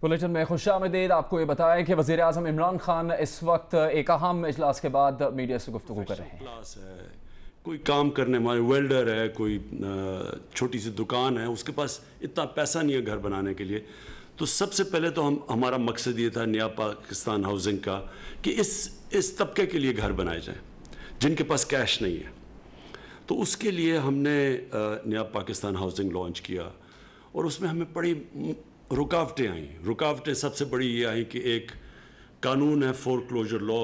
Bulletin میں خوش آمدید۔ آپ کو یہ بتائیں کہ وزیر اعظم عمران خان اس وقت ایک اہم اجلاس کے بعد میڈیا سے گفتگو کر رہے ہیں۔ کوئی کام کرنے والے ویلڈر ہے، کوئی چھوٹی سی دکان ہے، اس کے پاس اتنا پیسہ نہیں ہے گھر بنانے کے لیے، تو سب سے پہلے تو ہمارا مقصد یہ تھا نیا پاکستان ہاؤسنگ کا کہ اس طبقے کے لیے گھر بنائے جائیں جن کے پاس کیش نہیں ہے۔ تو اس کے لیے ہم نے نیا پاکستان ہاؤسنگ لانچ کیا، اور اس میں ہمیں بڑی رکاوٹیں آئیں۔ رکاوٹیں سب سے بڑی یہ آئیں کہ ایک قانون ہے فور کلوجر لا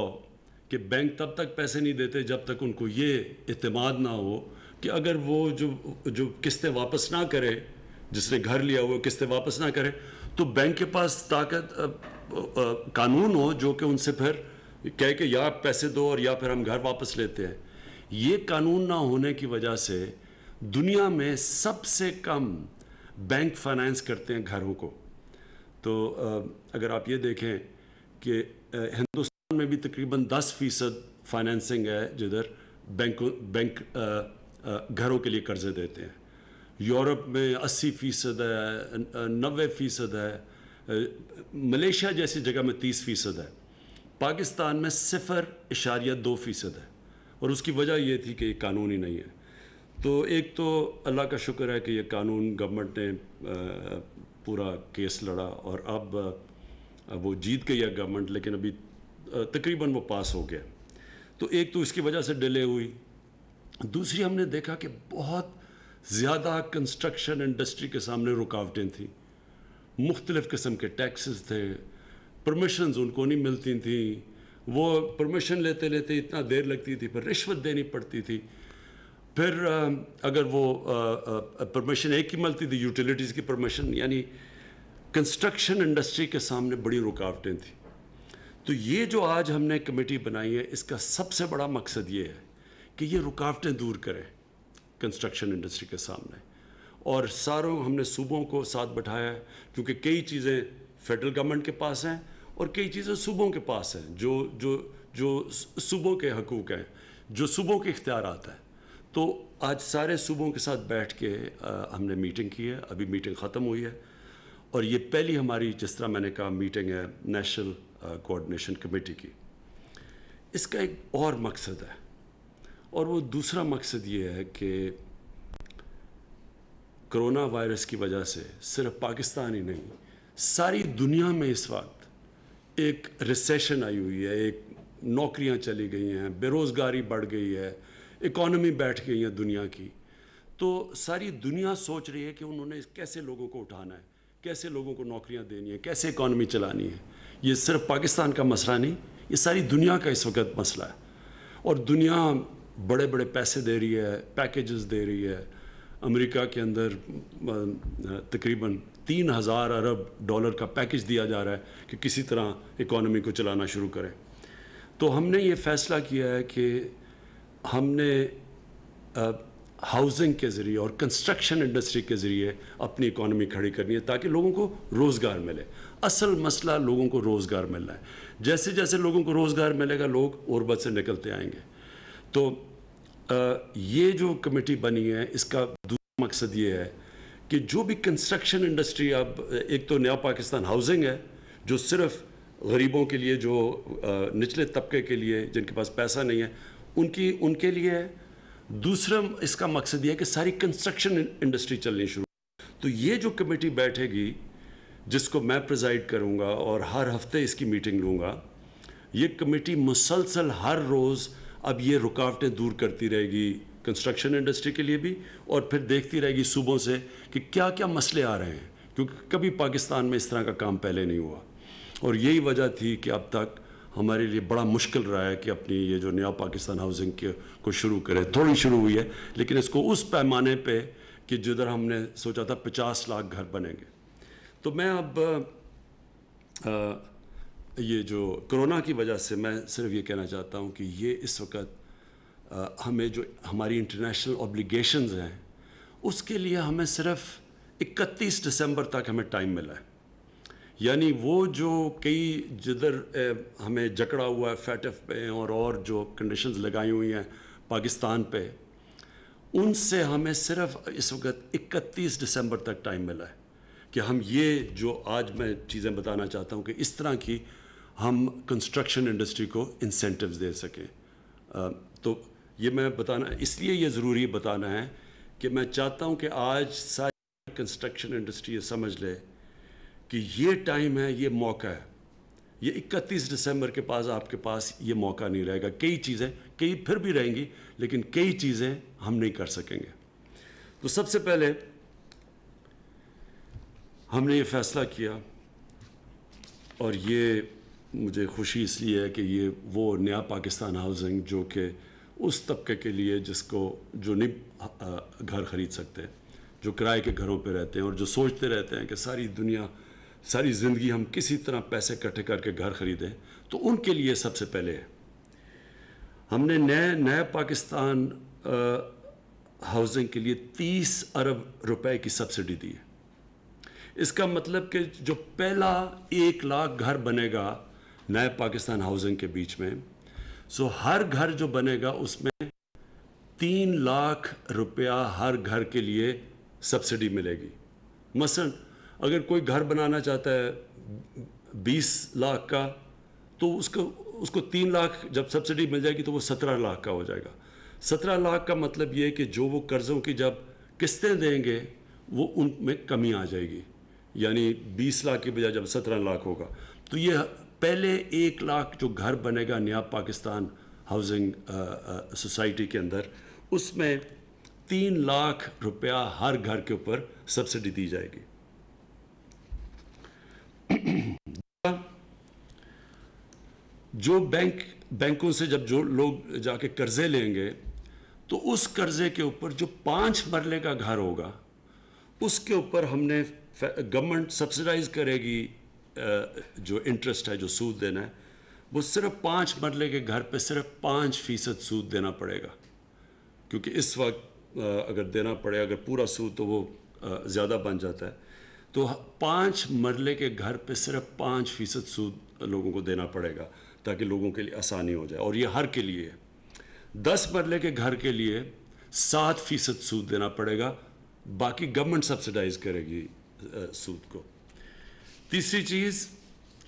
کہ بینک تب تک پیسے نہیں دیتے جب تک ان کو یہ اعتماد نہ ہو کہ اگر وہ جو قسطیں واپس نہ کرے، جس نے گھر لیا ہوا قسطیں واپس نہ کرے، تو بینک کے پاس طاقت قانون ہو جو کہ ان سے پھر کہے کہ یا پیسے دو اور یا پھر ہم گھر واپس لیتے ہیں۔ یہ قانون نہ ہونے کی وجہ سے دنیا میں سب سے کم بینک فائنانس کرتے ہیں گھروں کو۔ تو اگر آپ یہ دیکھیں کہ ہندوستان میں بھی تقریباً 10% فائنانسنگ ہے جدھر بینک گھروں کے لیے قرضے دیتے ہیں۔ یورپ میں 80% ہے، 90% ہے، ملیشیا جیسی جگہ میں 30% ہے، پاکستان میں 0.2% ہے، اور اس کی وجہ یہ تھی کہ یہ قانون ہی نہیں ہے۔ تو ایک تو اللہ کا شکر ہے کہ یہ قانون گورنمنٹ نے پورا کیس لڑا، اور اب وہ جیت گئی ہے گورنمنٹ، لیکن ابھی تقریباً وہ پاس ہو گیا۔ تو ایک تو اس کی وجہ سے ڈیلے ہوئی۔ دوسری، ہم نے دیکھا کہ بہت زیادہ کنسٹرکشن انڈسٹری کے سامنے رکاوٹیں تھیں، مختلف قسم کے ٹیکسز تھے، پرمیشنز ان کو نہیں ملتی تھیں، وہ پرمیشن لیتے لیتے اتنا دیر لگتی تھی، پھر رشوت دینی پڑتی تھی، پھر اگر وہ پرمیشن ایک کی ملتی تھی، یوٹیلیٹیز کی پرمیشن، یعنی کنسٹرکشن انڈسٹری کے سامنے بڑی رکاوٹیں تھیں۔ تو یہ جو آج ہم نے کمیٹی بنائی ہے، اس کا سب سے بڑا مقصد یہ ہے کہ یہ رکاوٹیں دور کریں کنسٹرکشن انڈسٹری کے سامنے، اور ساروں ہم نے صوبوں کو ساتھ بٹھایا ہے، کیونکہ کئی چیزیں فیڈرل گورنمنٹ کے پاس ہیں اور کئی چیزیں صوبوں کے پاس ہیں، جو صوبوں کے حقوق ہیں، جو صوبوں کے اختیارات ہیں۔ تو آج سارے صوبوں کے ساتھ بیٹھ کے ہم نے میٹنگ کی ہے، ابھی میٹنگ ختم ہوئی ہے، اور یہ پہلی ہماری، جس طرح میں نے کہا، میٹنگ ہے نیشنل کوآرڈینیشن کمیٹی کی۔ اس کا ایک اور مقصد ہے، اور وہ دوسرا مقصد یہ ہے کہ کرونا وائرس کی وجہ سے صرف پاکستان ہی نہیں، ساری دنیا میں اس وقت ایک ریسیشن آئی ہوئی ہے، ایک نوکریاں چلی گئی ہیں، بے روزگاری بڑھ گئی ہے، اکانومی بیٹھ گئی ہے دنیا کی۔ تو ساری دنیا سوچ رہی ہے کہ انہوں نے کیسے لوگوں کو اٹھانا ہے، کیسے لوگوں کو نوکریاں دینی ہے، کیسے اکانومی چلانی ہے۔ یہ صرف پاکستان کا مسئلہ نہیں، یہ ساری دنیا کا اس وقت مسئلہ ہے، اور دنیا بڑے بڑے پیسے دے رہی ہے، پیکیجز دے رہی ہے۔ امریکہ کے اندر تقریباً 3000 ارب ڈالر کا پیکیج دیا جا رہا ہے کہ کسی طرح اکانومی کو چلانا شروع کریں۔ تو ہم نے یہ فیصلہ کیا ہے کہ ہم نے ہاؤسنگ کے ذریعے اور کنسٹرکشن انڈسٹری کے ذریعے اپنی اکانومی کھڑی کرنی ہے تاکہ لوگوں کو روزگار ملے۔ اصل مسئلہ لوگوں کو روزگار ملنا ہے۔ جیسے جیسے لوگوں کو روزگار ملے گا، لوگ غربت سے نکلتے آئیں گے۔ تو یہ جو کمیٹی بنی ہے، اس کا دوسرا مقصد یہ ہے کہ جو بھی کنسٹرکشن انڈسٹری، اب ایک تو نیا پاکستان ہاؤسنگ ہے جو صرف غریبوں کے لیے، جو نچلے طبقے کے لیے، جن کے پاس پیسہ نہیں ہے، ان کے لیے ہے۔ دوسرا اس کا مقصد یہ ہے کہ ساری کنسٹرکشن انڈسٹری چلنی شروع۔ تو یہ جو کمیٹی بیٹھے گی، جس کو میں پریزائڈ کروں گا اور ہر ہفتے اس کی میٹنگ لوں گا، یہ کمیٹی مسلسل ہر روز اب یہ رکاوٹیں دور کرتی رہے گی کنسٹرکشن انڈسٹری کے لیے بھی، اور پھر دیکھتی رہے گی صوبوں سے کہ کیا کیا مسئلے آ رہے ہیں، کیونکہ کبھی پاکستان میں اس طرح کا کام پہلے نہیں ہوا، اور یہی وجہ تھی کہ اب تک ہمارے لیے بڑا مشکل رہا ہے کہ اپنی یہ جو نیا پاکستان ہاؤسنگ کو شروع کرے۔ تھوڑی شروع ہوئی ہے، لیکن اس کو اس پیمانے پہ کہ جدھر ہم نے سوچا تھا 50 لاکھ گھر بنیں گے۔ تو میں اب یہ جو کرونا کی وجہ سے، میں صرف یہ کہنا چاہتا ہوں کہ یہ اس وقت ہمیں جو ہماری انٹرنیشنل اوبلیگیشنز ہیں، اس کے لیے ہمیں صرف 31 دسمبر تک ہمیں ٹائم ملا ہے۔ یعنی وہ جو کئی جدھر ہمیں جکڑا ہوا ہے فیٹف پہ اور جو کنڈیشنز لگائی ہوئی ہیں پاکستان پہ، ان سے ہمیں صرف اس وقت 31 دسمبر تک ٹائم ملا ہے کہ ہم یہ جو آج میں چیزیں بتانا چاہتا ہوں کہ اس طرح کی ہم کنسٹرکشن انڈسٹری کو انسینٹیوز دے سکیں. تو یہ میں بتانا اس لیے یہ ضروری بتانا ہے کہ میں چاہتا ہوں کہ آج ساری کنسٹرکشن انڈسٹری یہ سمجھ لے کہ یہ ٹائم ہے, یہ موقع ہے. یہ 31 دسمبر کے پاس آپ کے پاس یہ موقع نہیں رہے گا. کئی چیزیں کئی پھر بھی رہیں گی, لیکن کئی چیزیں ہم نہیں کر سکیں گے. تو سب سے پہلے ہم نے یہ فیصلہ کیا, اور یہ مجھے خوشی اس لیے ہے کہ یہ وہ نیا پاکستان ہاؤسنگ جو کہ اس طبقے کے لیے جس کو جو نہیں گھر خرید سکتے, جو کرائے کے گھروں پہ رہتے ہیں اور جو سوچتے رہتے ہیں کہ ساری دنیا ساری زندگی ہم کسی طرح پیسے اکٹھے کر کے گھر خریدیں, تو ان کے لیے سب سے پہلے ہے. ہم نے نئے پاکستان ہاؤسنگ کے لیے 30 ارب روپے کی سبسڈی دی ہے. اس کا مطلب کہ جو پہلا 1 لاکھ گھر بنے گا نئے پاکستان ہاؤسنگ کے بیچ میں, سو ہر گھر جو بنے گا اس میں 3 لاکھ روپیہ ہر گھر کے لیے سبسڈی ملے گی. مثلا اگر کوئی گھر بنانا چاہتا ہے 20 لاکھ کا, تو اس کو 3 لاکھ جب سبسڈی مل جائے گی تو وہ 17 لاکھ کا ہو جائے گا. 17 لاکھ کا مطلب یہ کہ جو وہ قرضوں کی جب قسطیں دیں گے وہ ان میں کمی آ جائے گی, یعنی 20 لاکھ کے بجائے جب 17 لاکھ ہوگا. تو یہ پہلے 1 لاکھ جو گھر بنے گا نیا پاکستان ہاؤسنگ سوسائٹی کے اندر, اس میں 3 لاکھ روپیہ ہر گھر کے اوپر سبسڈی دی جائے گی. جو بینکوں سے جب جو لوگ جا کے قرضے لیں گے, تو اس قرضے کے اوپر جو 5 مرلے کا گھر ہوگا اس کے اوپر ہم نے گورنمنٹ سبسڈائز کرے گی. جو انٹرسٹ ہے, جو سود دینا ہے, وہ صرف 5 مرلے کے گھر پہ صرف 5% سود دینا پڑے گا. کیونکہ اس وقت اگر دینا پڑے, اگر پورا سود تو وہ زیادہ بن جاتا ہے. تو 5 مرلے کے گھر پہ صرف 5% سود لوگوں کو دینا پڑے گا تاکہ لوگوں کے لیے آسانی ہو جائے, اور یہ ہر کے لیے ہے. 10 مرلے کے گھر کے لیے 7% سود دینا پڑے گا, باقی گورنمنٹ سبسڈائز کرے گی سود کو. تیسری چیز,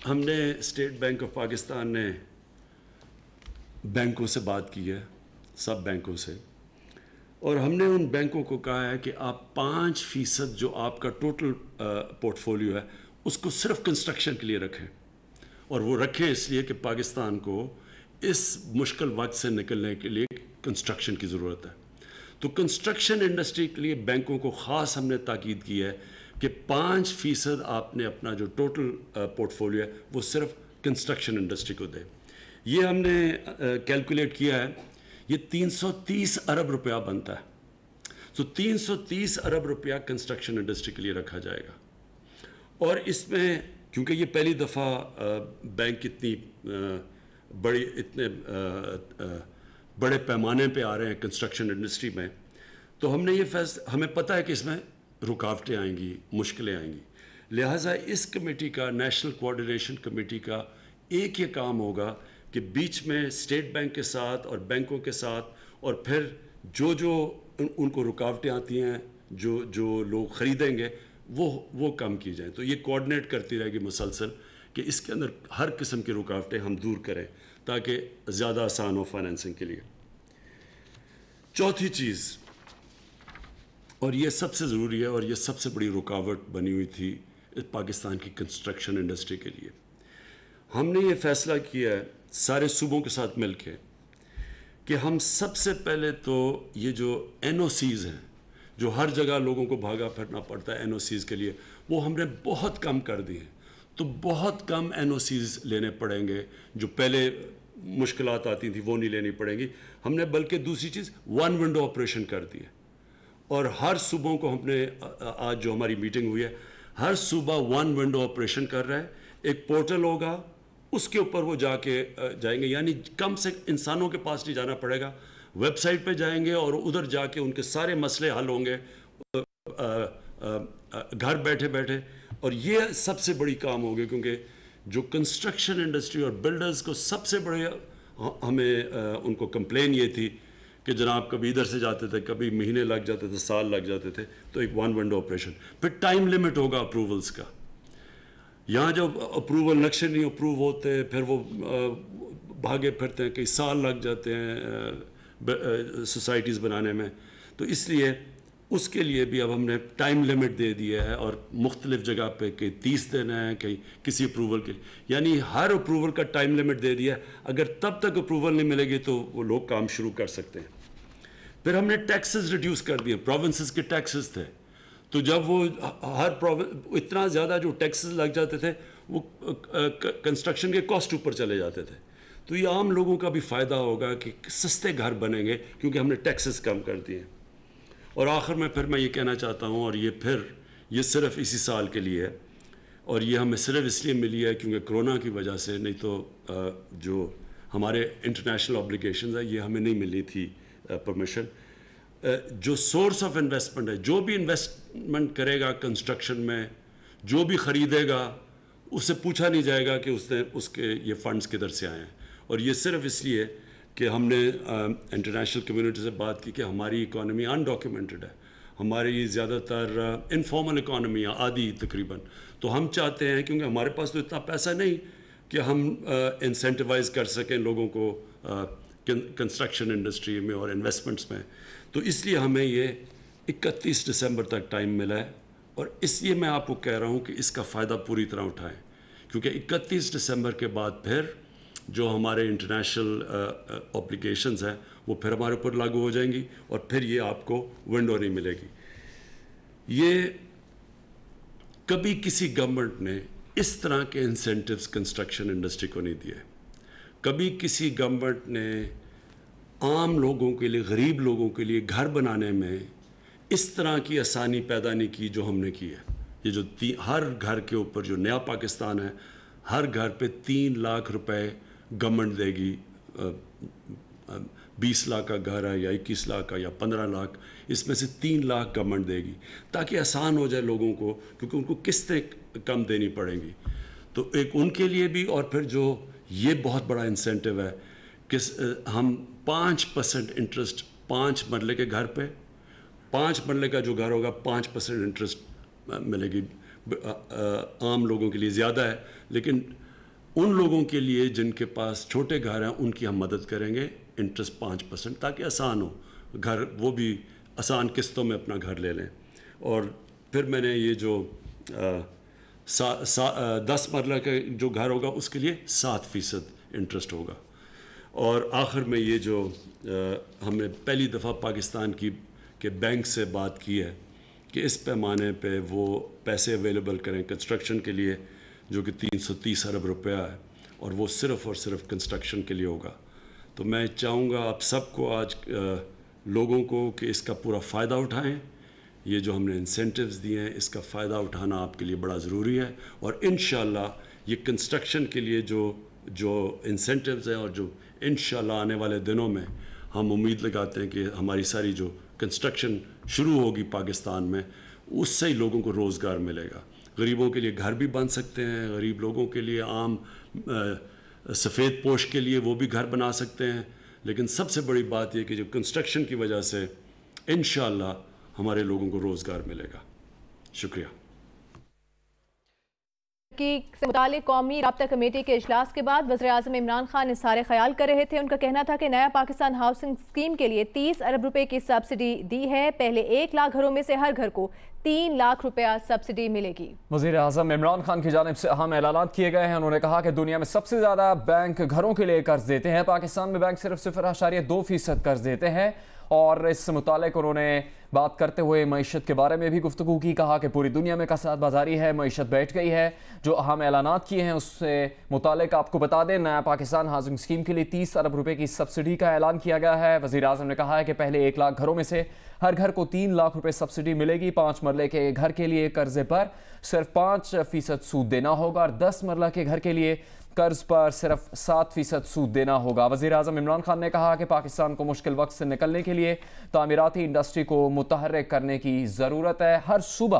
ہم نے اسٹیٹ بینک آف پاکستان نے بینکوں سے بات کی ہے, سب بینکوں سے, اور ہم نے ان بینکوں کو کہا ہے کہ آپ 5% جو آپ کا ٹوٹل پورٹ فولیو ہے اس کو صرف کنسٹرکشن کے لیے رکھیں. اور وہ رکھیں اس لیے کہ پاکستان کو اس مشکل وقت سے نکلنے کے لیے کنسٹرکشن کی ضرورت ہے. تو کنسٹرکشن انڈسٹری کے لیے بینکوں کو خاص ہم نے تاکید کی ہے کہ 5% آپ نے اپنا جو ٹوٹل پورٹ فولیو ہے وہ صرف کنسٹرکشن انڈسٹری کو دیں. یہ ہم نے کیلکولیٹ کیا ہے, یہ 330 ارب روپیہ بنتا ہے. تو 330 ارب روپیہ کنسٹرکشن انڈسٹری کے لیے رکھا جائے گا. اور اس میں کیونکہ یہ پہلی دفعہ بینک اتنے بڑے پیمانے پہ آ رہے ہیں کنسٹرکشن انڈسٹری میں, تو ہم نے یہ فیصلہ, ہمیں پتہ ہے کہ اس میں رکاوٹیں آئیں گی, مشکلیں آئیں گی. لہٰذا اس کمیٹی کا, نیشنل کوآرڈینیشن کمیٹی کا ایک یہ کام ہوگا کہ بیچ میں اسٹیٹ بینک کے ساتھ اور بینکوں کے ساتھ, اور پھر جو ان کو رکاوٹیں آتی ہیں, جو لوگ خریدیں گے وہ کم کی جائیں. تو یہ کوآرڈینیٹ کرتی رہے گی مسلسل کہ اس کے اندر ہر قسم کی رکاوٹیں ہم دور کریں تاکہ زیادہ آسان ہو فائنینسنگ کے لیے. چوتھی چیز, اور یہ سب سے ضروری ہے اور یہ سب سے بڑی رکاوٹ بنی ہوئی تھی پاکستان کی کنسٹرکشن انڈسٹری کے لیے, ہم نے یہ فیصلہ کیا ہے سارے صوبوں کے ساتھ مل کے کہ ہم سب سے پہلے تو یہ جو NOCs ہیں, جو ہر جگہ لوگوں کو بھاگا پھرنا پڑتا ہے NOCs کے لیے, وہ ہم نے بہت کم کر دی ہیں. تو بہت کم NOCs لینے پڑیں گے, جو پہلے مشکلات آتی تھیں وہ نہیں لینی پڑیں گی. ہم نے بلکہ دوسری چیز 1 ونڈو آپریشن کر دی ہے, اور ہر صوبوں کو ہم نے, آج جو ہماری میٹنگ ہوئی ہے, ہر صوبہ 1 ونڈو آپریشن کر رہا ہے. ایک پورٹل ہوگا, اس کے اوپر وہ جائیں گے, یعنی کم سے انسانوں کے پاس نہیں جانا پڑے گا, ویب سائٹ پہ جائیں گے اور ادھر جا کے ان کے سارے مسئلے حل ہوں گے گھر بیٹھے بیٹھے. اور یہ سب سے بڑی کام ہوگی, کیونکہ جو کنسٹرکشن انڈسٹری اور بلڈرز کو سب سے بڑے ہمیں ان کو کمپلین یہ تھی کہ جناب کبھی ادھر سے جاتے تھے, کبھی مہینے لگ جاتے تھے, سال لگ جاتے تھے, تو ایک 1 ونڈو آپریشن. پھر ٹائم لمٹ ہوگا اپروولس کا. یہاں جب اپروول نقشے نہیں اپروو ہوتے, پھر وہ بھاگے پھرتے ہیں, کئی سال لگ جاتے ہیں سوسائٹیز بنانے میں. تو اس لیے اس کے لیے بھی اب ہم نے ٹائم لمٹ دے دیا ہے, اور مختلف جگہ پہ کئی 30 دن ہیں, کئی کسی اپروول کے لیے, یعنی ہر اپروول کا ٹائم لمٹ دے دیا ہے. اگر تب تک اپروول نہیں ملے گی تو وہ لوگ کام شروع کر سکتے ہیں. پھر ہم نے ٹیکسز ریڈیوس کر دیے. پروونسز کے ٹیکسز تھے, تو جب وہ ہر اتنا زیادہ جو ٹیکسز لگ جاتے تھے وہ کنسٹرکشن کے کاسٹ اوپر چلے جاتے تھے. تو یہ عام لوگوں کا بھی فائدہ ہوگا کہ سستے گھر بنیں گے کیونکہ ہم نے ٹیکسز کم کر دیے. اور آخر میں پھر میں یہ کہنا چاہتا ہوں, اور یہ صرف اسی سال کے لیے ہے, اور یہ ہمیں صرف اس لیے ملی ہے کیونکہ کرونا کی وجہ سے, نہیں تو جو ہمارے انٹرنیشنل آبلیگیشنز ہیں یہ ہمیں نہیں ملی تھی پرمیشن. جو سورس آف انویسٹمنٹ ہے, جو بھی انویسٹمنٹ کرے گا کنسٹرکشن میں, جو بھی خریدے گا, اس سے پوچھا نہیں جائے گا کہ اس کے یہ فنڈز کدھر سے آئے ہیں. اور یہ صرف اس لیے کہ ہم نے انٹرنیشنل کمیونٹی سے بات کی کہ ہماری اکانومی انڈاکیومنٹڈ ہے, ہماری زیادہ تر انفارمل اکانومی ہے, آدھی تقریباً. تو ہم چاہتے ہیں, کیونکہ ہمارے پاس تو اتنا پیسہ نہیں کہ ہم انسینٹیوائز کر سکیں لوگوں کو کنسٹرکشن انڈسٹری میں اور انویسٹمنٹس میں, تو اس لیے ہمیں یہ 31 دسمبر تک ٹائم ملا ہے. اور اس لیے میں آپ کو کہہ رہا ہوں کہ اس کا فائدہ پوری طرح اٹھائیں, کیونکہ 31 دسمبر کے بعد پھر جو ہمارے انٹرنیشنل اپلیکیشنز ہیں وہ پھر ہمارے اوپر لاگو ہو جائیں گی, اور پھر یہ آپ کو ونڈو نہیں ملے گی. یہ کبھی کسی گورنمنٹ نے اس طرح کے انسینٹیوز کنسٹرکشن انڈسٹری کو نہیں دیے. کبھی کسی گورنمنٹ نے عام لوگوں کے لیے, غریب لوگوں کے لیے گھر بنانے میں اس طرح کی آسانی پیدا نہیں کی جو ہم نے کی ہے. یہ جو ہر گھر کے اوپر جو نیا پاکستان ہے, ہر گھر پہ 3 لاکھ روپے گورنمنٹ دے گی. 20 لاکھ کا گھر ہے یا 21 لاکھ کا یا 15 لاکھ, اس میں سے 3 لاکھ گورنمنٹ دے گی تاکہ آسان ہو جائے لوگوں کو, کیونکہ ان کو قسطیں کم دینی پڑیں گی. تو ایک ان کے لیے بھی, اور پھر جو یہ بہت بڑا انسینٹیو ہے کہ ہم 5% انٹرسٹ 5 مرلے کے گھر پہ, 5 مرلے کا جو گھر ہوگا 5% انٹرسٹ ملے گی. عام لوگوں کے لیے زیادہ ہے, لیکن ان لوگوں کے لیے جن کے پاس چھوٹے گھر ہیں ان کی ہم مدد کریں گے, انٹرسٹ 5% تاکہ آسان ہو گھر, وہ بھی آسان قسطوں میں اپنا گھر لے لیں. اور پھر میں نے یہ جو 10 مرلہ کا جو گھر ہوگا اس کے لیے 7% انٹرسٹ ہوگا. اور آخر میں یہ جو ہم نے پہلی دفعہ پاکستان کے بینک سے بات کی ہے کہ اس پیمانے پہ وہ پیسے اویلیبل کریں کنسٹرکشن کے لیے, جو کہ 330 ارب روپیہ ہے, اور وہ صرف اور صرف کنسٹرکشن کے لیے ہوگا. تو میں چاہوں گا آپ سب کو, آج لوگوں کو, کہ اس کا پورا فائدہ اٹھائیں. یہ جو ہم نے انسینٹیوز دیے ہیں اس کا فائدہ اٹھانا آپ کے لیے بڑا ضروری ہے. اور انشاءاللہ یہ کنسٹرکشن کے لیے جو انسینٹیوز ہیں, اور جو انشاءاللہ آنے والے دنوں میں ہم امید لگاتے ہیں کہ ہماری ساری جو کنسٹرکشن شروع ہوگی پاکستان میں, اس سے ہی لوگوں کو روزگار ملے گا. غریبوں کے لیے گھر بھی بن سکتے ہیں, غریب لوگوں کے لیے, عام سفید پوش کے لیے وہ بھی گھر بنا سکتے ہیں. لیکن سب سے بڑی بات یہ کہ جو کنسٹرکشن کی وجہ سے انشاءاللہ ہمارے لوگوں کو روزگار ملے گا. شکریہ. سے متعلق قومی رابطہ کمیٹی کے اجلاس کے بعد وزیراعظم عمران خان اظہار خیال کر رہے تھے. ان کا کہنا تھا کہ نیا پاکستان ہاؤسنگ اسکیم کے لیے 30 ارب روپے کی سبسڈی دی ہے. پہلے 1 لاکھ گھروں میں سے ہر گھر کو 3 لاکھ روپیہ سبسڈی ملے گی. وزیر اعظم عمران خان کی جانب سے اہم اعلانات کیے گئے ہیں. انہوں نے کہا کہ دنیا میں سب سے زیادہ بینک گھروں کے لیے قرض دیتے ہیں. پاکستان میں بینک صرف 0.2% قرض دیتے ہیں. اور اس متعلق انہوں نے بات کرتے ہوئے معیشت کے بارے میں بھی گفتگو کی. کہا کہ پوری دنیا میں کساد بازاری ہے, معیشت بیٹھ گئی ہے. جو اہم اعلانات کیے ہیں اس سے متعلق آپ کو بتا دیں, نیا پاکستان ہاؤسنگ اسکیم کے لیے 30 ارب روپے کی سبسڈی کا اعلان کیا گیا ہے. وزیر اعظم نے کہا ہے کہ پہلے 1 لاکھ گھروں میں سے ہر گھر کو 3 لاکھ روپے سبسڈی ملے گی. 5 مرلے کے گھر کے لیے قرضے پر صرف 5% سود دینا ہوگا, اور 10 مرلہ کے گھر کے لیے قرض پر صرف 7% سود دینا ہوگا. وزیر اعظم عمران خان نے کہا کہ پاکستان کو مشکل وقت سے نکلنے کے لیے تعمیراتی انڈسٹری کو متحرک کرنے کی ضرورت ہے. ہر صوبہ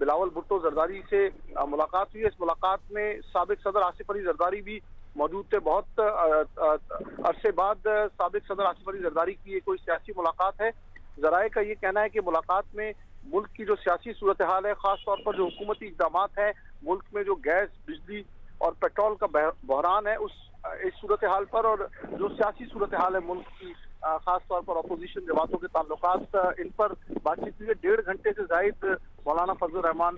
بلاول بھٹو زرداری سے ملاقات ہوئی ہے۔ اس ملاقات میں سابق صدر آصف علی زرداری بھی موجود تھے۔ بہت عرصے بعد سابق صدر آصف علی زرداری کی یہ کوئی سیاسی ملاقات ہے۔ ذرائع کا یہ کہنا ہے کہ ملاقات میں ملک کی جو سیاسی صورتحال ہے، خاص طور پر جو حکومتی اقدامات ہیں، ملک میں جو گیس، بجلی اور پیٹرول کا بحران ہے، اس صورتحال پر، اور جو سیاسی صورتحال ہے ملک کی، خاص طور پر اپوزیشن جماعتوں کے تعلقات، ان پر بات چیت ہوئی ہے۔ 1.5 گھنٹے سے زائد مولانا فضل الرحمان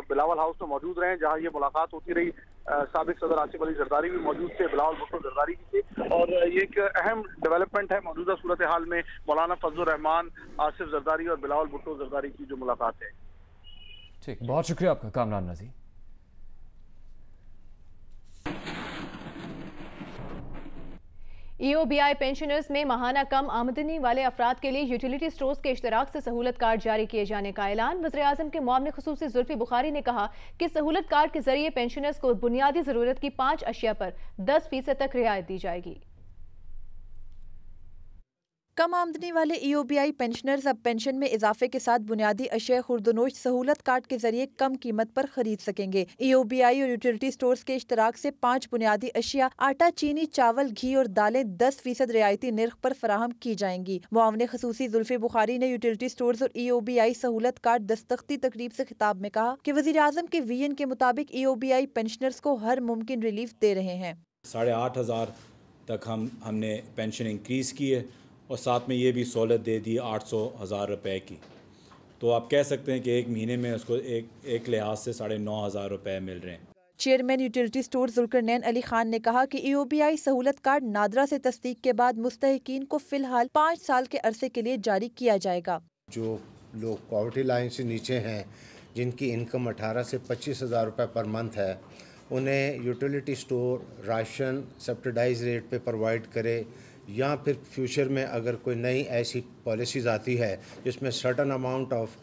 بلاول ہاؤس میں موجود رہے، جہاں یہ ملاقات ہوتی رہی۔ سابق صدر آصف علی زرداری بھی موجود تھے، بلاول بھٹو زرداری بھی تھے، اور یہ ایک اہم ڈیولپمنٹ ہے موجودہ صورتحال میں مولانا فضل الرحمان، آصف زرداری اور بلاول بھٹو زرداری کی جو ملاقات ہے۔ ٹھیک، بہت شکریہ آپ کا کامران رضی۔ ای او بی آئی پینشنرز میں ماہانہ کم آمدنی والے افراد کے لیے یوٹیلیٹی سٹورز کے اشتراک سے سہولت کارڈ جاری کیے جانے کا اعلان۔ وزیراعظم کے معاون خصوصی زلفی بخاری نے کہا کہ سہولت کارڈ کے ذریعے پینشنرز کو بنیادی ضرورت کی 5 اشیاء پر 10% تک رعایت دی جائے گی۔ کم آمدنی والے ای او بی آئی پینشنرز اب پینشن میں اضافے کے ساتھ بنیادی اشیاء خوردونوش سہولت کارڈ کے ذریعے کم قیمت پر خرید سکیں گے۔ ای او بی آئی اور یوٹیلیٹی سٹورز کے اشتراک سے 5 بنیادی اشیاء آٹا، چینی، چاول، گھی اور دالیں 10% رعایتی نرخ پر فراہم کی جائیں گی۔ معاون خصوصی زلفی بخاری نے یوٹیلیٹی سٹورز اور ای او بی آئی سہولت کارڈ دستخطی تقریب سے خطاب میں کہا کہ وزیراعظم کے ویژن کے مطابق ای او بی آئی پینشنرز کو ہر ممکن ریلیف دے رہے ہیں۔ 8,500 تک ہم نے پینشن انکریز کی ہے، اور ساتھ میں یہ بھی سہولت دے دی 800,000 روپے کی، تو آپ کہہ سکتے ہیں کہ ایک مہینے میں اس کو ایک لحاظ سے 9,500 روپے مل رہے ہیں۔ Chairman utility store Zulqarnain Ali Khan نے کہا کہ ای او بی آئی سہولت کارڈ نادرا سے تصدیق کے بعد مستحقین کو فی الحال 5 سال کے عرصے کے لیے جاری کیا جائے گا۔ جو لوگ پاورٹی لائن سے نیچے ہیں، جن کی انکم 18 سے 25,000 روپے پر منتھ ہے، انہیں utility store ration subsidise rate پہ پرووائڈ کرے، یا پھر فیوچر میں اگر کوئی نئی ایسی پالیسیز آتی ہے جس میں certain amount of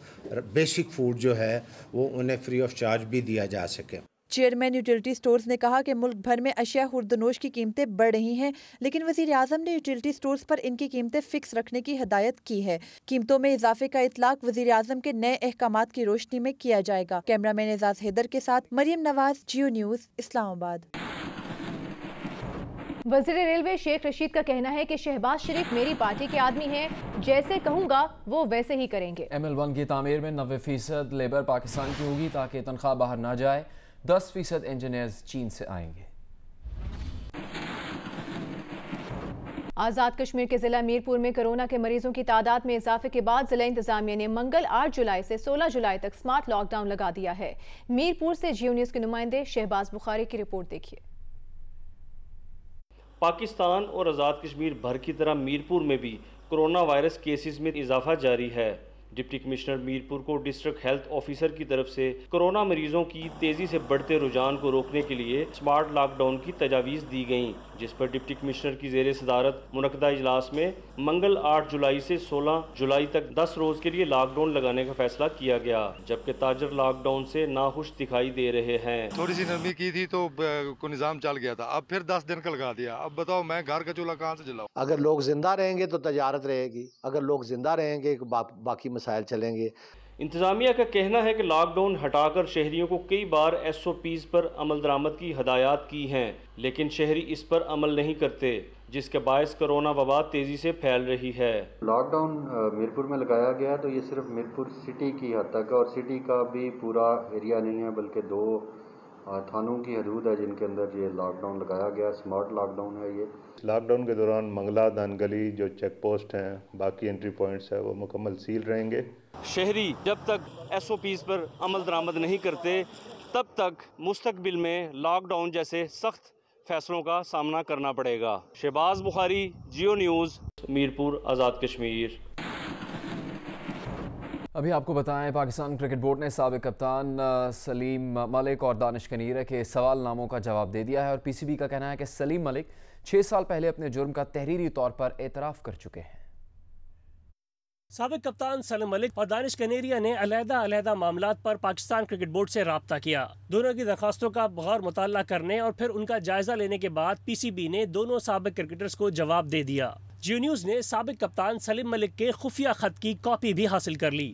basic food جو ہے وہ انہیں فری آف چارج بھی دیا جا سکے۔ چیئرمین یوٹیلیٹی سٹورز نے کہا کہ ملک بھر میں اشیاء خوردونوش کی قیمتیں بڑھ رہی ہیں، لیکن وزیر اعظم نے یوٹیلیٹی سٹورز پر ان کی قیمتیں فکس رکھنے کی ہدایت کی ہے۔ قیمتوں میں اضافے کا اطلاق وزیر اعظم کے نئے احکامات کی روشنی میں کیا جائے گا۔ کیمرہ مین اعزاز حیدر کے ساتھ مریم نواز، جیو نیوز، اسلام آباد۔ وزیر ریلوے شیخ رشید کا کہنا ہے کہ شہباز شریف میری پارٹی کے آدمی ہیں، جیسے کہوں گا وہ ویسے ہی کریں گے۔ ML1 کی تعمیر میں 90% لیبر پاکستان کی ہوگی تاکہ تنخواہ باہر نہ جائے۔ 10% انجینئرز چین سے آئیں گے۔ آزاد کشمیر کے ضلع میرپور میں کورونا کے مریضوں کی تعداد میں اضافے کے بعد ضلع انتظامیہ نے منگل 8 جولائی سے 16 جولائی تک سمارٹ لاک ڈاؤن لگا دیا ہے۔ میرپور سے جیو نیوز کے نمائندے شہباز بخاری کی رپورٹ دیکھیے۔ پاکستان اور آزاد کشمیر بھر کی طرح میرپور میں بھی کرونا وائرس کیسز میں اضافہ جاری ہے۔ ڈپٹی کمشنر میرپور کو ڈسٹرکٹ ہیلتھ آفیسر کی طرف سے کورونا مریضوں کی تیزی سے بڑھتے رجحان کو روکنے کے لیے سمارٹ لاک ڈاؤن کی تجاویز دی گئیں، جس پر ڈپٹی کمشنر کی زیر صدارت منعقدہ اجلاس میں منگل 8 جولائی سے 16 جولائی تک 10 روز کے لیے لاک ڈاؤن لگانے کا فیصلہ کیا گیا، جبکہ تاجر لاک ڈاؤن سے ناخوش دکھائی دے رہے ہیں۔ تھوڑی سی نرمی کی تھی تو کوئی نظام چل گیا تھا، اب پھر 10 دن کا لگا دیا۔ اب بتاؤ میں گھر کا چولہا کہاں سے جلاؤں؟ اگر لوگ زندہ رہیں گے تو تجارت رہے گی، اگر لوگ زندہ رہیں گے باقی مسائل چلیں گے۔ انتظامیہ کا کہنا ہے کہ لاک ڈاؤن ہٹا کر شہریوں کو کئی بار SOPs پر عمل درآمد کی ہدایات کی ہیں، لیکن شہری اس پر عمل نہیں کرتے، جس کے باعث کرونا وبا تیزی سے پھیل رہی ہے۔ لاک ڈاؤن میرپور میں لگایا گیا تو یہ صرف میرپور سٹی کی حد تک ہے، اور سٹی کا بھی پورا ایریا نہیں ہے، بلکہ 2 تھانوں کی حدود ہے جن کے اندر یہ لاک ڈاؤن لگایا گیا۔ سمارٹ لاک ڈاؤن ہے یہ۔ لاک ڈاؤن کے دوران منگلا، دان گلی جو چیک پوسٹ ہیں، باقی انٹری پوائنٹس ہیں، وہ مکمل سیل رہیں گے۔ شہری جب تک SOPs پر عمل درآمد نہیں کرتے تب تک مستقبل میں لاک ڈاؤن جیسے سخت فیصلوں کا سامنا کرنا پڑے گا۔ شہباز بخاری، جیو نیوز، میرپور، آزاد کشمیر۔ ابھی آپ کو بتائیں پاکستان کرکٹ بورڈ نے سابق کپتان سلیم ملک اور دانش کنیرہ کے سوال ناموں کا جواب دے دیا ہے، اور PCB کا کہنا ہے کہ سلیم ملک 6 سال پہلے اپنے جرم کا تحریری طور پر اعتراف کر چکے ہیں۔ سابق کپتان سلیم ملک اور دانش کنیرہ نے علیحدہ معاملات پر پاکستان کرکٹ بورڈ سے رابطہ کیا۔ دونوں کی درخواستوں کا غور مطالعہ کرنے اور پھر ان کا جائزہ لینے کے بعد PCB نے دونوں سابق کرکٹرز کو جواب دے دیا۔ جیو نیوز نے سابق کپتان سلیم ملک کے خفیہ خط کی کاپی بھی حاصل کر لی۔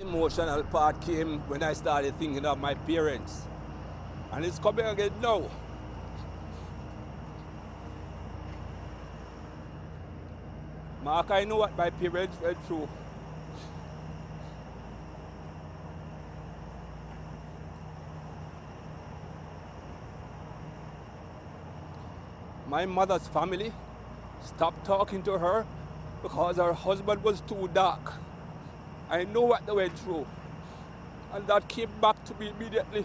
Emotional part came when I started thinking of my parents, and it's coming again now. Mark, I know what my parents went through. My mother's family stopped talking to her because her husband was too dark. I know what they went through, and that came back to me immediately.